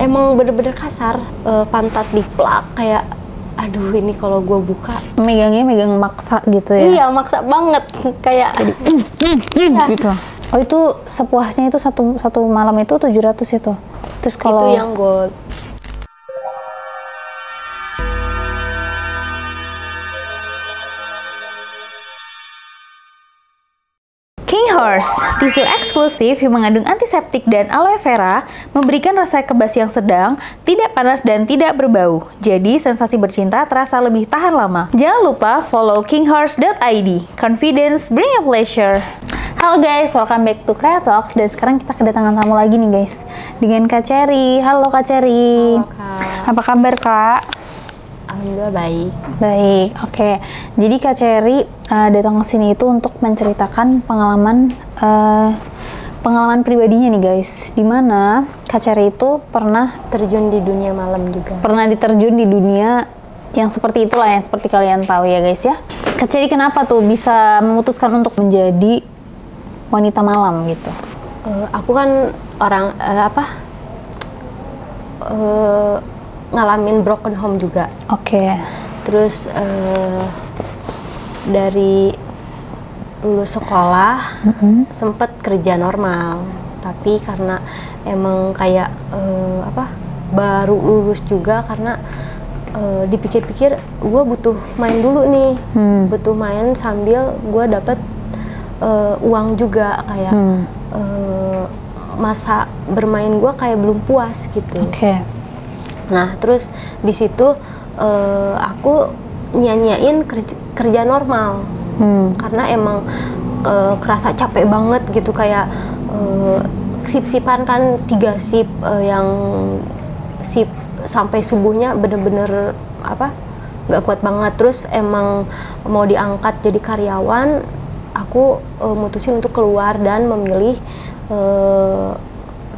emang bener-bener kasar, pantat diplak kayak aduh ini kalau gue buka megangnya megang maksa gitu ya. Iya maksa banget kayak gitu. Oh itu sepuasnya itu satu malam itu 700 itu. Terus kalau itu yang gold. King Horse, tisu eksklusif yang mengandung antiseptik dan aloe vera, memberikan rasa kebas yang sedang, tidak panas dan tidak berbau. Jadi sensasi bercinta terasa lebih tahan lama. Jangan lupa follow kinghorse.id. Confidence bring a pleasure. Halo guys, welcome back to Kreatox. Dan sekarang kita kedatangan tamu lagi nih guys, dengan Kak Cherry. Halo Kak Cherry. Halo Kak. Apa kabar Kak? Alhamdulillah baik. Baik, oke. Jadi Kak Cherry datang ke sini itu untuk menceritakan pengalaman pribadinya nih guys. Dimana Kak Cherry itu pernah Terjun di dunia malam juga. pernah diterjun di dunia yang seperti itulah, yang seperti kalian tahu ya guys ya. Kak Cherry kenapa tuh bisa memutuskan untuk menjadi wanita malam gitu? Aku kan orang ngalamin broken home juga. Oke. Terus dari lulus sekolah sempet kerja normal, tapi karena emang kayak baru lulus juga, karena dipikir-pikir gue butuh main dulu nih, butuh main sambil gue dapet uang juga, kayak masa bermain gue kayak belum puas gitu. Oke. Nah terus di situ aku nyanyain kerja normal, karena emang kerasa capek banget gitu, kayak sip-sipan kan 3 sip, yang sip sampai subuhnya bener-bener nggak kuat banget. Terus emang mau diangkat jadi karyawan, aku mutusin untuk keluar dan memilih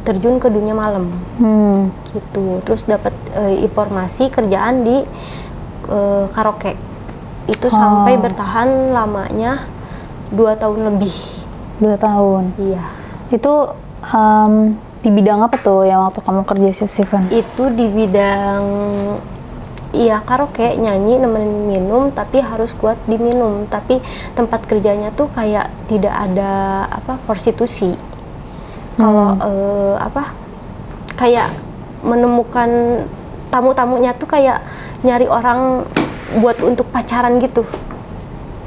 terjun ke dunia malam gitu. Terus dapat informasi kerjaan di karaoke itu sampai bertahan lamanya 2 tahun lebih. 2 tahun? Iya. Itu di bidang apa tuh yang waktu kamu kerja sip-sipan? Itu di bidang karaoke, nyanyi nemenin minum, tapi harus kuat diminum. Tapi tempat kerjanya tuh kayak tidak ada prostitusi. Kalau kayak menemukan tamu-tamunya tuh kayak nyari orang buat untuk pacaran gitu.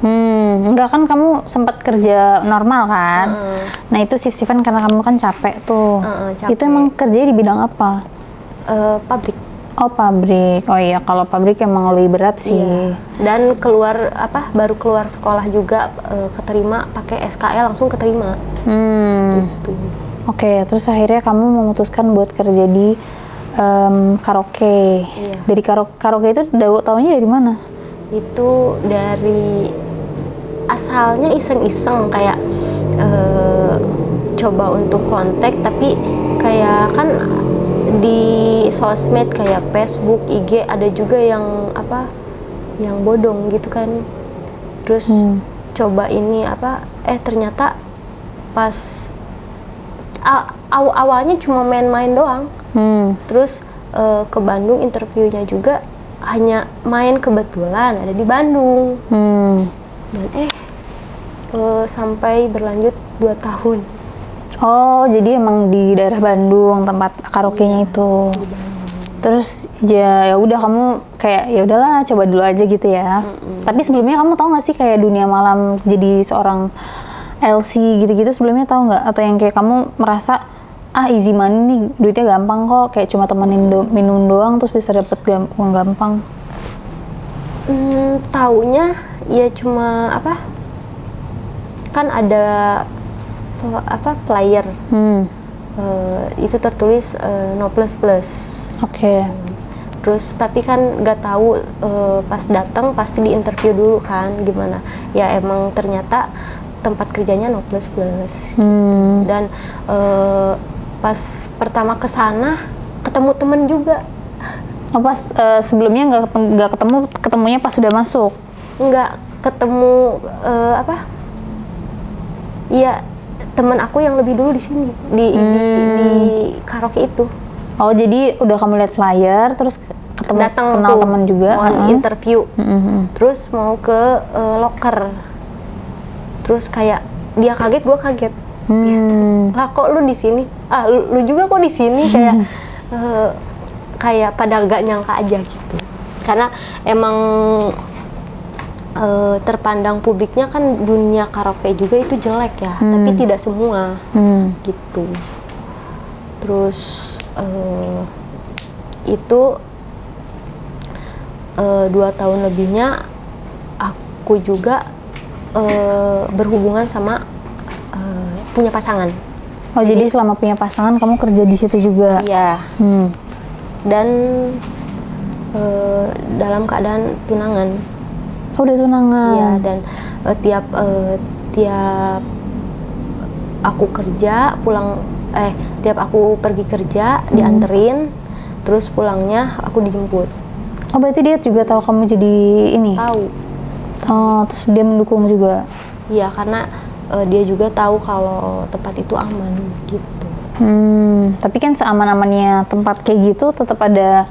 Enggak, kan kamu sempat kerja normal kan? Nah itu shift-shiftan karena kamu kan capek tuh. Capek. Itu emang kerjanya di bidang apa? Pabrik. Oh pabrik. Oh iya, kalau pabrik emang lebih berat sih. Iya. Dan baru keluar sekolah juga keterima pakai SKL, langsung keterima. Gitu. Oke, terus akhirnya kamu memutuskan buat kerja di karaoke. Iya. Dari karaoke itu tahunya dari mana? Itu dari asalnya iseng-iseng, kayak coba untuk kontak, tapi kayak kan di sosmed kayak Facebook, IG ada juga yang yang bodong gitu kan. Terus coba ini ternyata pas awalnya cuma main-main doang. Terus ke Bandung, interviewnya juga hanya main, kebetulan ada di Bandung. Dan sampai berlanjut 2 tahun. Oh, jadi emang di daerah Bandung tempat karaoke-nya itu. Terus ya udah kamu kayak ya udahlah coba dulu aja gitu ya. Tapi sebelumnya kamu tahu nggak sih kayak dunia malam jadi seorang LC gitu-gitu, sebelumnya tahu nggak? Atau yang kayak kamu merasa easy money nih, duitnya gampang kok, kayak cuma temenin minum doang terus bisa dapet uang gampang? Taunya ya cuma kan ada flyer, itu tertulis no plus plus. Oke. Terus tapi kan nggak tahu, pas datang pasti diinterview dulu kan gimana. Ya emang ternyata tempat kerjanya no plus plus. Dan pas pertama kesana ketemu temen juga. Oh, pas sebelumnya nggak ketemunya pas sudah masuk? Nggak ketemu, Iya, teman aku yang lebih dulu di sini di karaoke itu. Oh, jadi udah kamu lihat flyer, terus ketemu datang kenal tuh teman juga, mau interview, terus mau ke locker, terus kayak dia kaget, gue kaget. Lah kok lu di sini? Lu juga kok di sini? Kayak kayak pada gak nyangka aja gitu. Karena emang terpandang publiknya kan dunia karaoke juga itu jelek ya, tapi tidak semua gitu. Terus itu 2 tahun lebihnya aku juga berhubungan sama punya pasangan. Oh, jadi selama punya pasangan kamu kerja di situ juga? Iya. Dan dalam keadaan tunangan. Oh, udah tunangan. Iya, dan tiap aku kerja pulang, tiap aku pergi kerja dianterin, terus pulangnya aku dijemput. Oh, berarti dia juga tahu kamu jadi ini? Tahu. Oh, terus dia mendukung juga? Iya, karena dia juga tahu kalau tempat itu aman gitu. Tapi kan seaman-amannya tempat kayak gitu tetap ada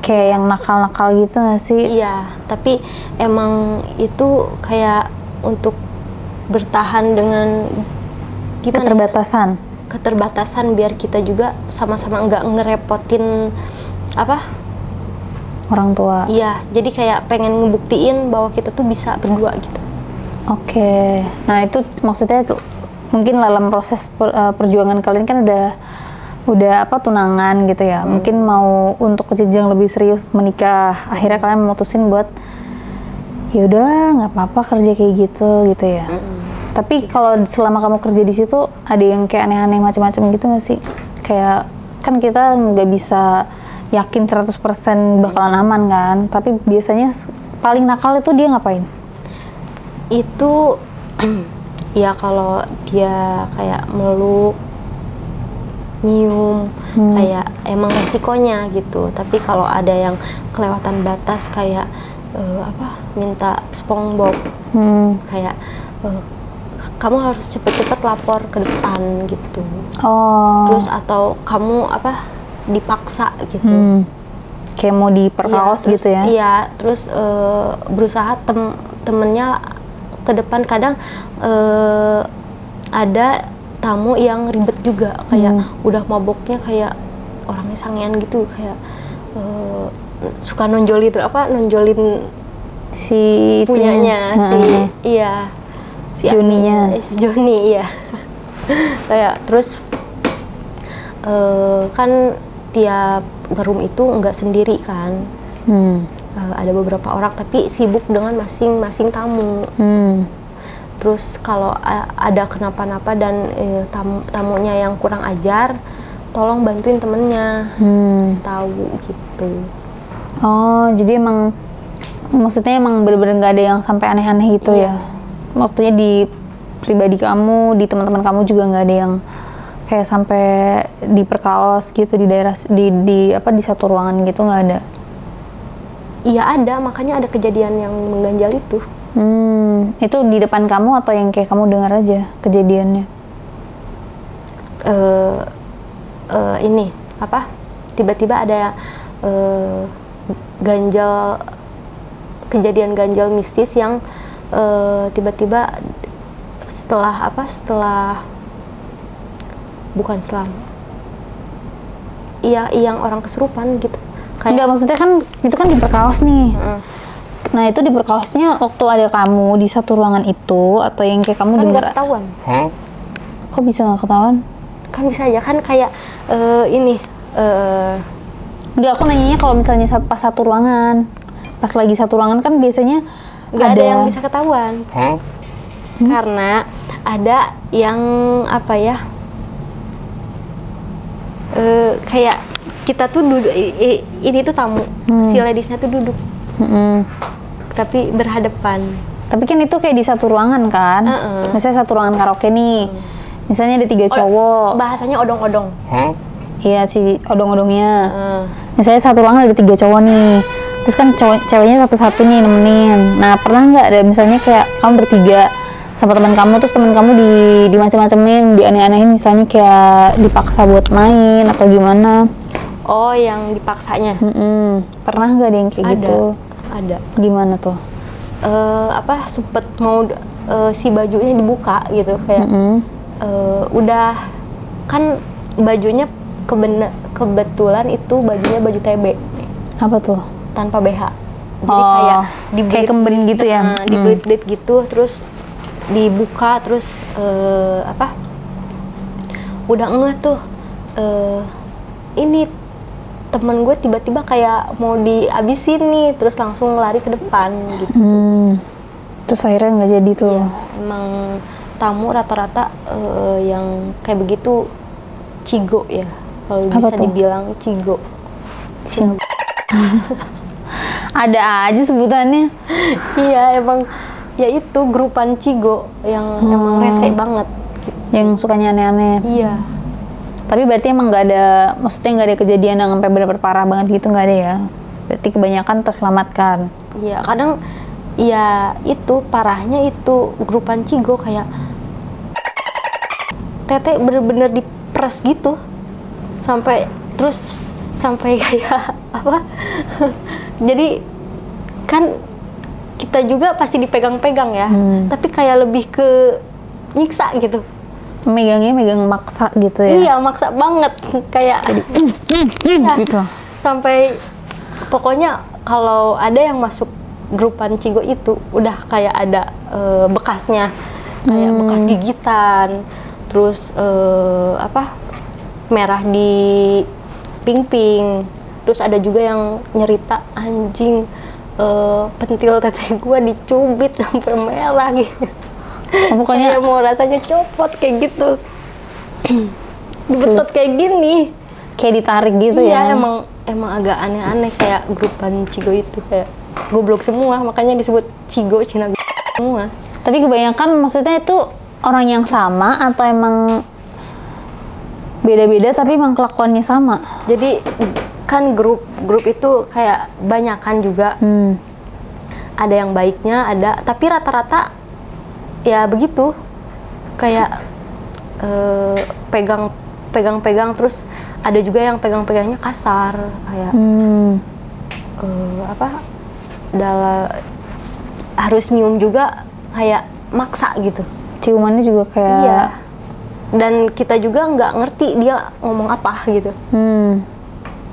kayak yang nakal-nakal gitu nggak sih? Iya, tapi emang itu kayak untuk bertahan dengan gimana? Keterbatasan biar kita juga sama-sama nggak ngerepotin orang tua. Iya, jadi kayak pengen ngebuktiin bahwa kita tuh bisa berdua gitu. Oke. Nah, itu maksudnya tuh mungkin dalam proses perjuangan kalian kan udah tunangan gitu ya. Mungkin mau untuk ke jenjang lebih serius menikah. Akhirnya kalian memutusin buat ya udahlah, nggak apa-apa kerja kayak gitu ya. Tapi kalau selama kamu kerja di situ ada yang kayak aneh-aneh macam-macam gitu nggak sih? Kayak kan kita nggak bisa yakin 100% bakalan aman kan. Tapi biasanya paling nakal itu dia ngapain? Itu ya kalau dia kayak meluk, nyium, kayak emang resikonya gitu. Tapi kalau ada yang kelewatan batas kayak minta SpongeBob, kayak kamu harus cepet-cepet lapor ke depan gitu. Terus atau kamu dipaksa gitu. Kayak mau diperkaos gitu ya? Iya, terus berusaha temennya ke depan. Kadang ada tamu yang ribet juga, kayak udah maboknya kayak orangnya sangean gitu, kayak suka nonjolin si punyanya si Joninya, si Joni, iya. Kayak terus kan tiap ngerum itu nggak sendiri kan. Ada beberapa orang tapi sibuk dengan masing-masing tamu. Terus kalau ada kenapa-napa dan tamunya yang kurang ajar, tolong bantuin temennya, kasih tahu gitu. Oh, jadi emang maksudnya emang bener-bener nggak ada yang sampai aneh-aneh gitu ya? Waktunya di pribadi kamu, di teman-teman kamu juga nggak ada yang kayak sampai diperkaos gitu di daerah di satu ruangan gitu, nggak ada? Iya ada, makanya ada kejadian yang mengganjal itu. Itu di depan kamu atau yang kayak kamu dengar aja kejadiannya? Ini tiba-tiba ada kejadian ganjal mistis yang tiba-tiba setelah bukan selang. Iya, yang orang kesurupan gitu. Enggak, maksudnya kan itu kan diperkaos nih. Nah, itu diperkaosnya waktu ada kamu di satu ruangan itu atau yang kayak kamu kan dengar? Kan nggak ketahuan. Kok bisa nggak ketahuan? Kan bisa aja kan kayak Enggak, aku nanyanya kalau misalnya pas satu ruangan. Pas lagi satu ruangan kan biasanya nggak ada yang bisa ketahuan. Karena ada yang kayak kita tuh duduk, ini tuh tamu, si ladiesnya tuh duduk, tapi berhadapan. Tapi kan itu kayak di satu ruangan kan? Misalnya satu ruangan karaoke nih, misalnya ada 3 cowok. Bahasanya odong-odong. Iya, si odong-odongnya. Misalnya satu ruangan ada 3 cowok nih, terus kan ceweknya satu-satu nih nemenin. Nah, pernah nggak ada misalnya kayak kamu bertiga sama teman kamu, terus teman kamu di macam-macamin, dianeh-anehin, misalnya kayak dipaksa buat main atau gimana? Oh, yang dipaksanya. Pernah nggak ada yang kayak Ada. gitu? Ada. Gimana tuh? Sempet mau si bajunya dibuka gitu kayak udah kan bajunya kebetulan itu bajunya baju TB. Apa tuh? Tanpa BH. Jadi kayak kayak kemben gitu ya? Dibelit-belit gitu, terus dibuka, terus udah ngeh tuh ini temen gue tiba-tiba kayak mau dihabisin nih, terus langsung lari ke depan gitu. Terus akhirnya nggak jadi tuh? Iya, emang tamu rata-rata yang kayak begitu cigo ya, kalau bisa dibilang cigo. Ada aja sebutannya. Iya, emang ya itu grupan cigo yang emang rese banget. Yang sukanya aneh-aneh. Iya. Tapi berarti emang nggak ada, maksudnya nggak ada kejadian yang sampai benar-benar parah banget gitu, nggak ada ya? Berarti kebanyakan terselamatkan. Iya, kadang ya itu parahnya itu grupan cigo kayak tete bener-bener diperes gitu sampai kayak apa? Jadi kan kita juga pasti dipegang-pegang ya, tapi kayak lebih ke nyiksa gitu. Megang maksa gitu ya? Iya, maksa banget kayak gitu. Sampai pokoknya kalau ada yang masuk grupan cigo itu udah kayak ada bekasnya, kayak bekas gigitan, terus merah di ping-ping, terus ada juga yang nyerita anjing pentil teteh gua dicubit sampai merah gitu. Pokoknya kayak mau rasanya copot kayak gitu. Dibetot kayak gini, kayak ditarik gitu ya? Iya, emang agak aneh-aneh kayak grupan cigo itu kayak goblok semua, makanya disebut cigo Cina semua. Tapi kebanyakan maksudnya itu orang yang sama atau emang beda-beda tapi emang kelakuannya sama? Jadi kan grup itu kayak banyakan juga. Ada yang baiknya, ada, tapi rata-rata ya begitu, kayak pegang-pegang, terus ada juga yang pegang-pegangnya kasar, kayak harus nyium juga kayak maksa gitu. Ciumannya juga kayak... Iya. Dan kita juga nggak ngerti dia ngomong apa gitu.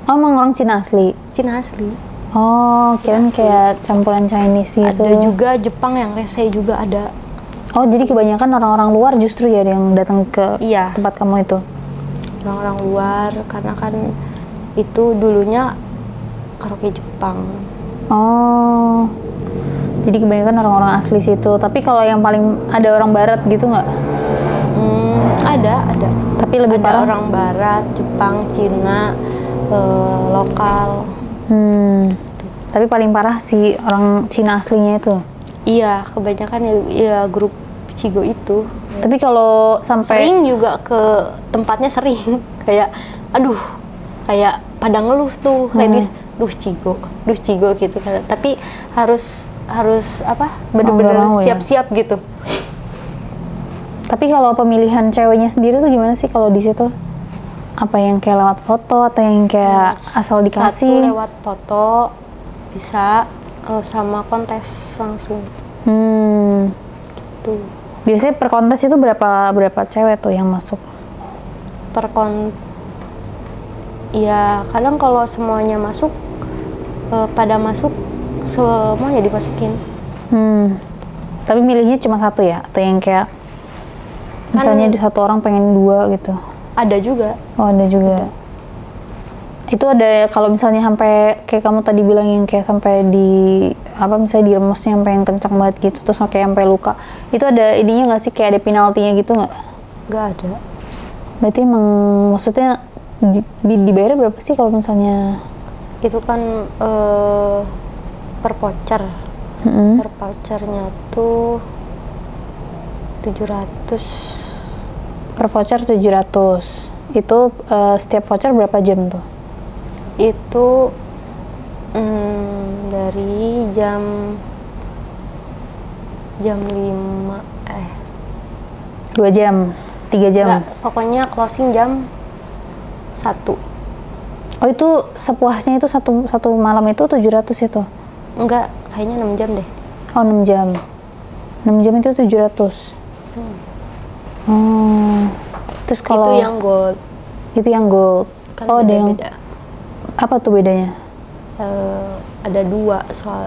Oh, emang orang Cina asli? Cina asli. Oh, kirain kayak campuran Chinese gitu. Ada juga Jepang yang rese juga ada. Oh, jadi kebanyakan orang-orang luar justru ya yang datang ke tempat kamu itu? Orang-orang luar, karena kan itu dulunya karaoke Jepang. Oh, jadi kebanyakan orang-orang asli situ. Tapi kalau yang paling ada orang barat gitu nggak? Ada. Tapi lebih parah? Orang barat, Jepang, Cina, lokal. Tapi paling parah sih orang Cina aslinya itu? Iya, kebanyakan ya grup cigo itu. Tapi kalau sampai... Sering juga ke tempatnya sering. Kayak, aduh, kayak pada ngeluh tuh, ladies, duh cigo gitu kan. Tapi harus bener-bener siap-siap gitu. Tapi kalau pemilihan ceweknya sendiri tuh gimana sih kalau di situ? Apa yang kayak lewat foto atau yang kayak asal dikasih? Satu lewat foto, bisa sama kontes langsung. Gitu. Biasanya per kontes itu berapa cewek tuh yang masuk? Ya kadang kalau semuanya masuk, pada masuk semuanya dimasukin. Tapi milihnya cuma satu ya? Atau yang kayak misalnya di satu orang pengen 2 gitu? Ada juga. Oh, ada juga. Itu ada kalau misalnya sampai kayak kamu tadi bilang yang kayak sampai misalnya diremesnya sampai yang kencang banget gitu, terus kayak sampai luka. Itu ada ininya nggak sih, kayak ada penaltinya gitu nggak? Nggak ada. Berarti emang maksudnya dibayar berapa sih kalau misalnya? Itu kan per voucher. Per vouchernya tuh 700. Per voucher 700. Itu setiap voucher berapa jam tuh? Itu dari jam 5 2 jam, 3 jam? Enggak, pokoknya closing jam 1. Oh itu sepuasnya itu satu malam itu 700 itu? Enggak, kayaknya 6 jam deh. Oh 6 jam. 6 jam itu 700. Terus kalau itu yang gold. Itu yang gold. Kan oh ada yang beda. Apa tuh bedanya? Ada 2 soal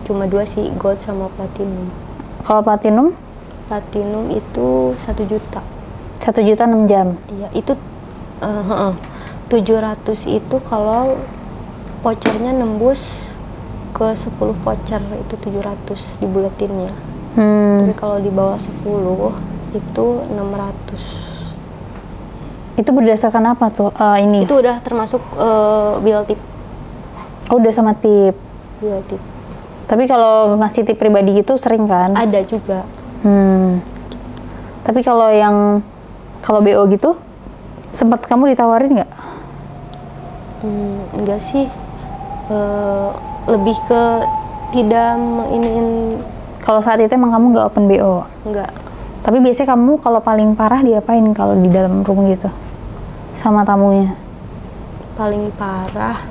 cuma 2 sih, gold sama platinum. Kalau platinum? Platinum itu 1 juta. 1 juta 6 jam. Iya, itu 700 itu kalau vouchernya nembus ke 10 voucher itu 700 di buletinnya. Tapi kalau di bawah 10 itu 600. Itu berdasarkan apa tuh? Ini? Itu udah termasuk bill tip. Oh, udah sama tip. Bill tip. Tapi kalau ngasih tip pribadi gitu sering kan? Ada juga. Tapi kalau BO gitu sempat kamu ditawarin nggak? Enggak sih. Lebih ke tidak iniin. Kalau saat itu emang kamu nggak open BO? Enggak. Tapi biasanya kamu kalau paling parah diapain kalau di dalam room gitu sama tamunya? Paling parah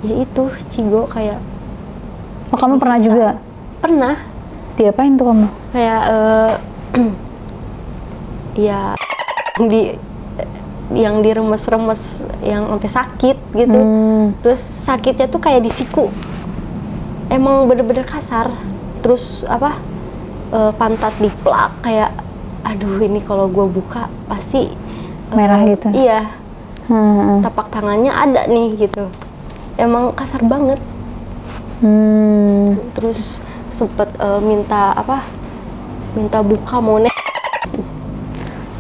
ya itu Cigo kayak. Oh kamu pernah juga? Pernah. Diapain tuh kamu? Kayak ya yang diremes-remes yang sampai sakit gitu. Terus sakitnya tuh kayak di siku. Emang bener-bener kasar. Terus pantat diplak kayak aduh ini kalau gue buka pasti merah gitu. Iya. Tapak tangannya ada nih gitu. Emang kasar banget. Terus sempet minta buka mau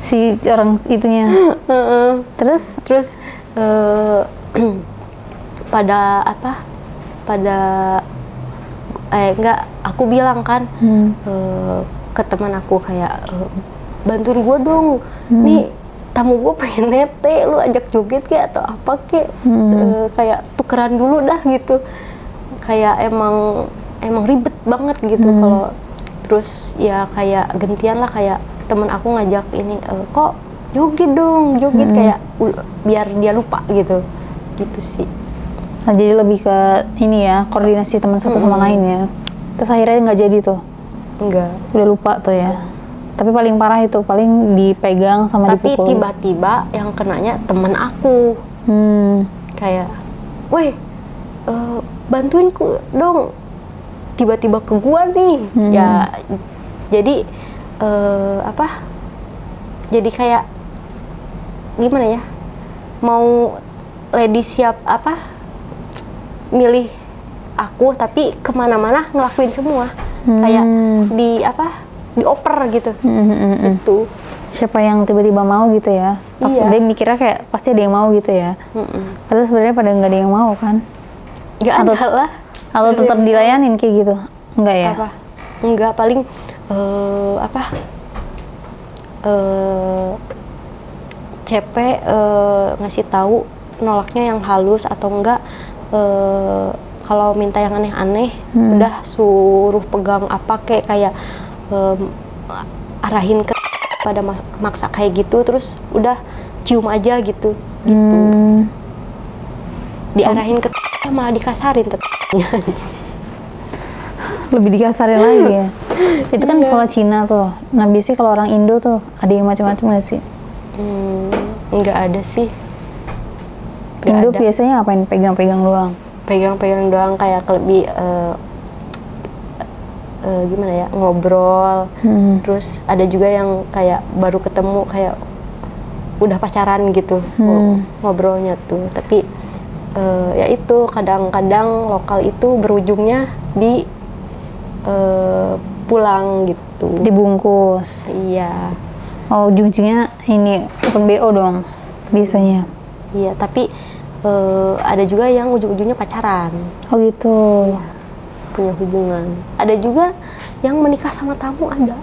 si orang itunya. Terus enggak, aku bilang kan ke teman aku kayak bantuin gue dong, nih tamu gue pengen nete, lu ajak joget kayak atau apa kek, kayak tukeran dulu dah gitu. Kayak emang ribet banget gitu kalau terus ya kayak gantian lah, kayak temen aku ngajak ini kok joget dong, joget kayak biar dia lupa gitu sih. Nah, jadi lebih ke ini ya, koordinasi teman satu sama lain ya. Terus akhirnya nggak jadi tuh? Enggak. Udah lupa tuh ya. Tapi paling parah itu, paling dipegang sama dipukul. Tapi tiba-tiba yang kenanya temen aku. Kayak, weh, bantuin ku dong. Tiba-tiba ke gua nih. Ya, jadi jadi kayak gimana ya? Mau lady siap milih aku tapi kemana-mana ngelakuin semua. Kayak dioper gitu. Itu siapa yang tiba-tiba mau gitu ya? Iya. Dia mikirnya kayak pasti ada yang mau gitu ya. Padahal sebenarnya pada nggak ada yang mau kan? Nggak ada lah. Atau tetap dilayanin kayak gitu? Enggak ya? Enggak, paling CP ngasih tahu nolaknya yang halus atau enggak. Kalau minta yang aneh-aneh udah suruh pegang apa kayak arahin ke pada maksa kayak gitu, terus udah cium aja gitu. Diarahin ke malah dikasarin lebih dikasarin lagi ya. Itu kan kalau Cina tuh. Nah biasanya kalau orang Indo tuh ada yang macam-macam nggak sih? Nggak ada sih. Indo biasanya ngapain? Pegang-pegang doang? Pegang-pegang doang, kayak lebih gimana ya, ngobrol. Terus ada juga yang kayak baru ketemu kayak udah pacaran gitu ngobrolnya tuh. Tapi ya itu kadang-kadang lokal itu berujungnya di pulang gitu. Dibungkus? Iya. Oh ujung-ujungnya ini open BO dong biasanya? Iya, tapi ada juga yang ujung-ujungnya pacaran. Oh gitu. Punya hubungan. Ada juga yang menikah sama tamu, ada.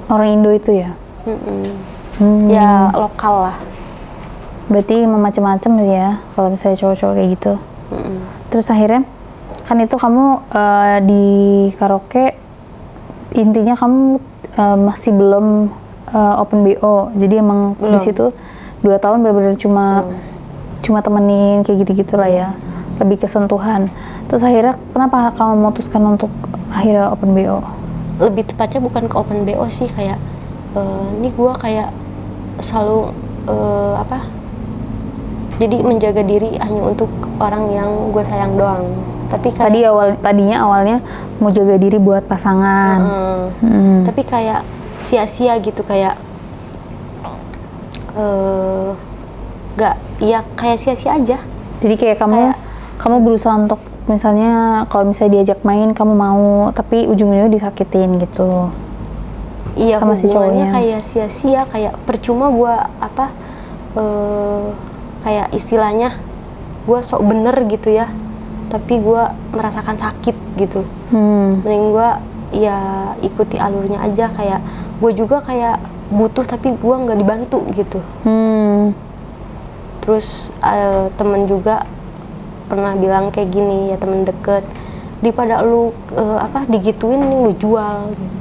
Orang Indo itu ya? Ya lokal lah. Berarti macam-macam ya kalau misalnya cowok-cowok kayak gitu. Terus akhirnya kan itu kamu di karaoke intinya kamu masih belum open BO, jadi emang di situ 2 tahun benar-benar cuma temenin kayak gitu-gitu lah ya, lebih kesentuhan. Terus akhirnya kenapa kamu memutuskan untuk akhirnya open BO? Lebih tepatnya bukan ke open BO sih, kayak ini gue kayak selalu jadi menjaga diri hanya untuk orang yang gue sayang doang. Tapi kayak, tadinya awalnya mau jaga diri buat pasangan. Tapi kayak sia-sia gitu, kayak kayak sia-sia aja. Jadi kayak kamu berusaha untuk misalnya kalau misalnya diajak main kamu mau, tapi ujung-ujungnya disakitin gitu. Iya, sama si hubungannya cowoknya. kayak sia-sia, kayak percuma gue kayak istilahnya gue sok bener gitu ya, tapi gue merasakan sakit gitu. Mending gue ya ikuti alurnya aja, kayak gue juga kayak butuh tapi gue nggak dibantu gitu. Terus temen juga pernah bilang kayak gini ya, temen deket, daripada lu digituin nih lu jual gitu.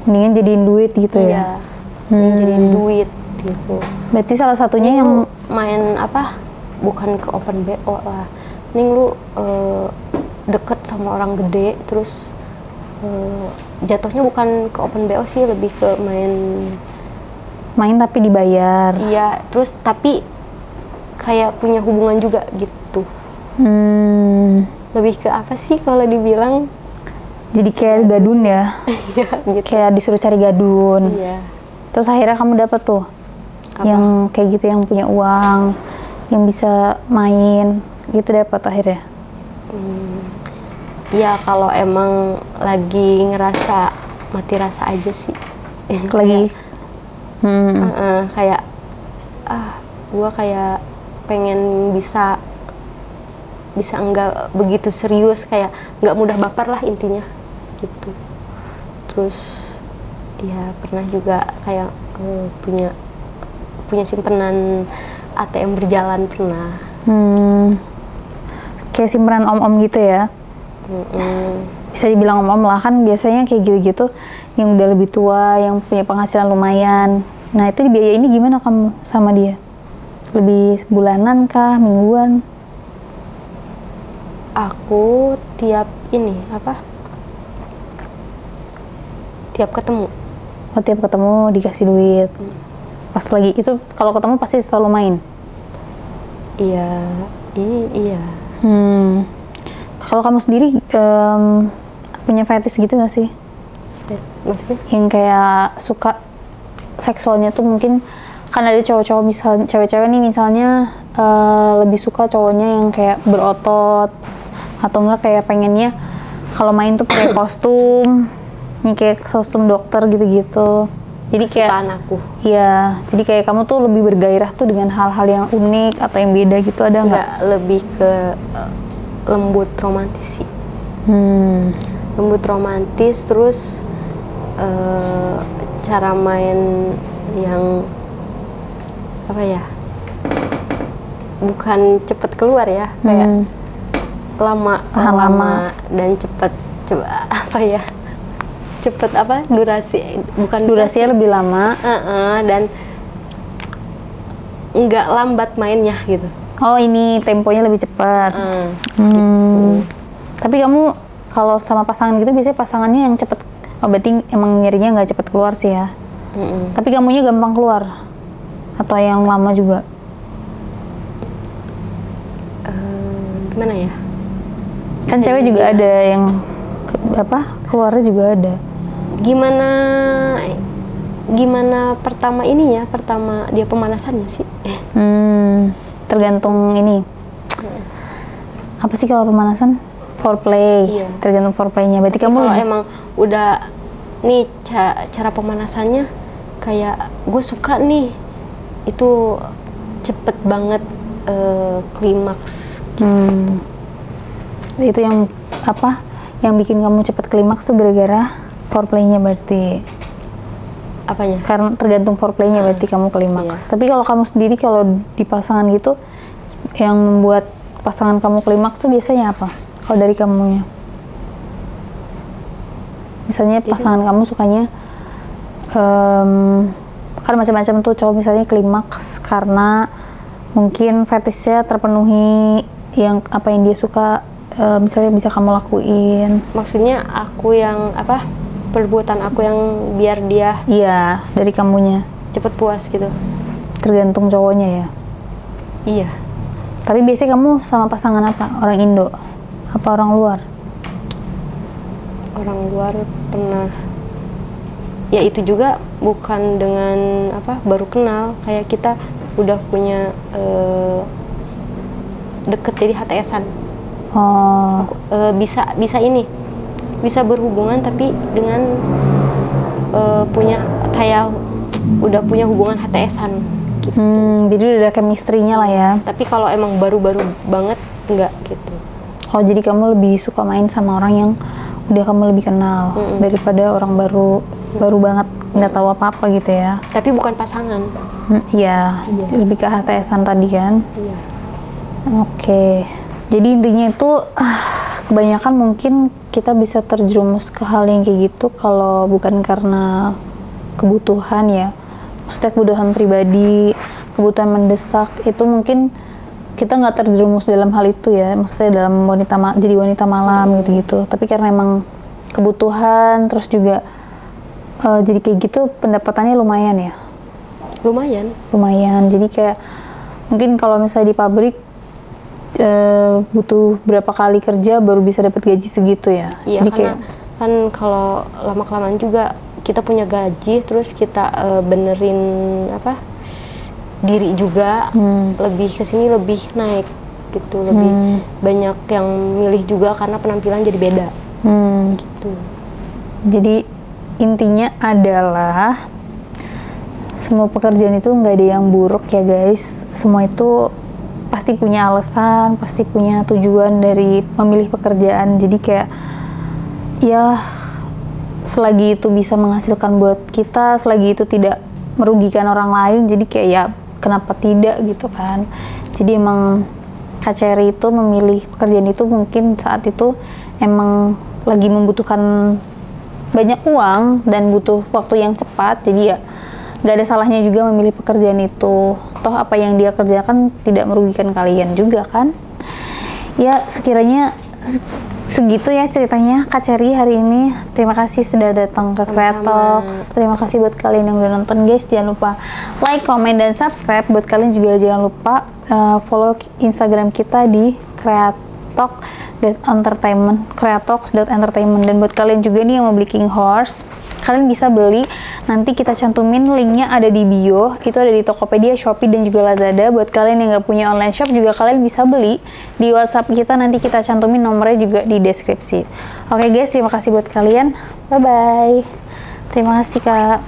Mendingan jadiin duit gitu ya. Mending jadiin duit gitu. Berarti salah satunya Mending yang lu main bukan ke open BO lah, mending lu deket sama orang gede, terus jatuhnya bukan ke open BO sih, lebih ke main tapi dibayar. Iya, terus tapi kayak punya hubungan juga gitu. Lebih ke apa sih kalau dibilang? Jadi kayak gadun ya. Iya, gitu. Kayak disuruh cari gadun. Iya. Terus akhirnya kamu dapet tuh yang kayak gitu, yang punya uang, yang bisa main gitu, dapat akhirnya. Ya kalau emang lagi ngerasa mati rasa aja sih. Lagi kayak gue kayak pengen bisa enggak begitu serius, kayak nggak mudah baper lah intinya gitu. Terus ya pernah juga kayak punya simpenan ATM berjalan pernah. Kayak simpenan om-om gitu ya. Bisa dibilang om-om lah, kan biasanya kayak gitu-gitu yang udah lebih tua, yang punya penghasilan lumayan. Nah itu dibiayain ini gimana kamu sama dia? Lebih bulanan kah, mingguan? Aku tiap tiap ketemu. Oh, tiap ketemu dikasih duit. Pas lagi itu kalau ketemu pasti selalu main. Iya. Kalau kamu sendiri punya fetish gitu gak sih? Maksudnya? Yang kayak suka seksualnya tuh mungkin kan ada cowok-cowok, misalnya cewek-cewek nih misalnya lebih suka cowoknya yang kayak berotot, atau enggak kayak pengennya kalau main tuh pakai kostum, ini kayak kostum dokter gitu-gitu. Jadi kesukaan kayak aku. Iya, jadi kayak kamu tuh lebih bergairah tuh dengan hal-hal yang unik atau yang beda gitu, ada nggak? Nggak, lebih ke lembut romantis sih. Lembut romantis, terus cara main yang apa ya? Bukan cepet keluar ya, kayak lama dan cepet durasinya lebih lama. Dan nggak lambat mainnya gitu. Oh, ini temponya lebih cepat. Tapi kamu kalau sama pasangan gitu biasanya pasangannya yang cepet. Oh, berarti emang nyarinya nggak cepet keluar sih ya. Tapi kamunya gampang keluar atau yang lama juga? Gimana ya? Kan cewek juga ada yang keluarnya juga ada. Gimana pertama dia pemanasannya sih. Tergantung ini. Apa sih kalau pemanasan? Foreplay. Iya. Tergantung foreplaynya. Berarti Pasti kamu kalau emang udah nih cara pemanasannya kayak gue suka nih, itu cepet banget klimaks gitu. Itu yang yang bikin kamu cepet klimaks tuh gara-gara foreplaynya berarti. Apanya? Karena tergantung foreplaynya berarti kamu klimaks. Iya. Tapi kalau kamu sendiri kalau di pasangan gitu, yang membuat pasangan kamu klimaks tuh biasanya apa? Kalau dari kamunya? Misalnya pasangan kamu sukanya kan macam-macam tuh cowok, misalnya klimaks karena mungkin fetishnya terpenuhi, yang apa yang dia suka misalnya bisa kamu lakuin. Maksudnya aku yang apa, perbuatan aku yang biar dia Iya, dari kamunya. cepet puas gitu. Tergantung cowoknya ya. Iya. Tapi biasanya kamu sama pasangan apa? Orang Indo? Apa orang luar? Orang luar pernah. Ya itu juga bukan dengan apa, baru kenal, kayak kita udah punya deket, jadi HTS-an. Oh. Bisa ini, bisa berhubungan tapi dengan punya kayak udah punya hubungan HTS-an gitu. Jadi udah ada chemistry-nya lah ya. Tapi kalau emang baru-baru banget enggak gitu. Oh, jadi kamu lebih suka main sama orang yang udah kamu lebih kenal daripada orang baru banget nggak tahu apa-apa gitu ya. Tapi bukan pasangan. Iya, lebih ke HTS-an tadi kan. Iya. Oke. Jadi intinya itu kebanyakan mungkin kita bisa terjerumus ke hal yang kayak gitu kalau bukan karena kebutuhan ya. Maksudnya kebutuhan pribadi, kebutuhan mendesak, itu mungkin kita nggak terjerumus dalam hal itu ya. Maksudnya dalam jadi wanita malam gitu-gitu. Tapi karena emang kebutuhan, terus juga jadi kayak gitu, pendapatannya lumayan ya. Lumayan. Jadi kayak mungkin kalau misalnya di pabrik butuh berapa kali kerja baru bisa dapat gaji segitu ya. Iya, jadi karena kan kalau lama-kelamaan juga kita punya gaji, terus kita benerin apa, diri juga, lebih kesini lebih naik gitu, lebih banyak yang milih juga karena penampilan jadi beda gitu. Jadi intinya adalah semua pekerjaan itu nggak ada yang buruk ya guys. Semua itu pasti punya alasan, pasti punya tujuan dari memilih pekerjaan. Jadi kayak ya selagi itu bisa menghasilkan buat kita, selagi itu tidak merugikan orang lain, jadi kayak ya kenapa tidak gitu kan. Jadi emang Kak Cherry itu memilih pekerjaan itu mungkin saat itu emang lagi membutuhkan banyak uang dan butuh waktu yang cepat, jadi ya nggak ada salahnya juga memilih pekerjaan itu. Toh apa yang dia kerjakan tidak merugikan kalian juga kan. Ya sekiranya segitu ya ceritanya Kak Cherry hari ini. Terima kasih sudah datang ke Kreatoks. Terima kasih buat kalian yang udah nonton guys. Jangan lupa like, comment, dan subscribe. Buat kalian juga jangan lupa follow Instagram kita di kreatoks.entertainment. Dan buat kalian juga nih yang mau beli King Horse, kalian bisa beli, nanti kita cantumin linknya ada di bio. Itu ada di Tokopedia, Shopee, dan juga Lazada. Buat kalian yang nggak punya online shop juga kalian bisa beli di WhatsApp kita, nanti kita cantumin nomornya juga di deskripsi. Oke guys, terima kasih buat kalian. Bye bye. Terima kasih Kak.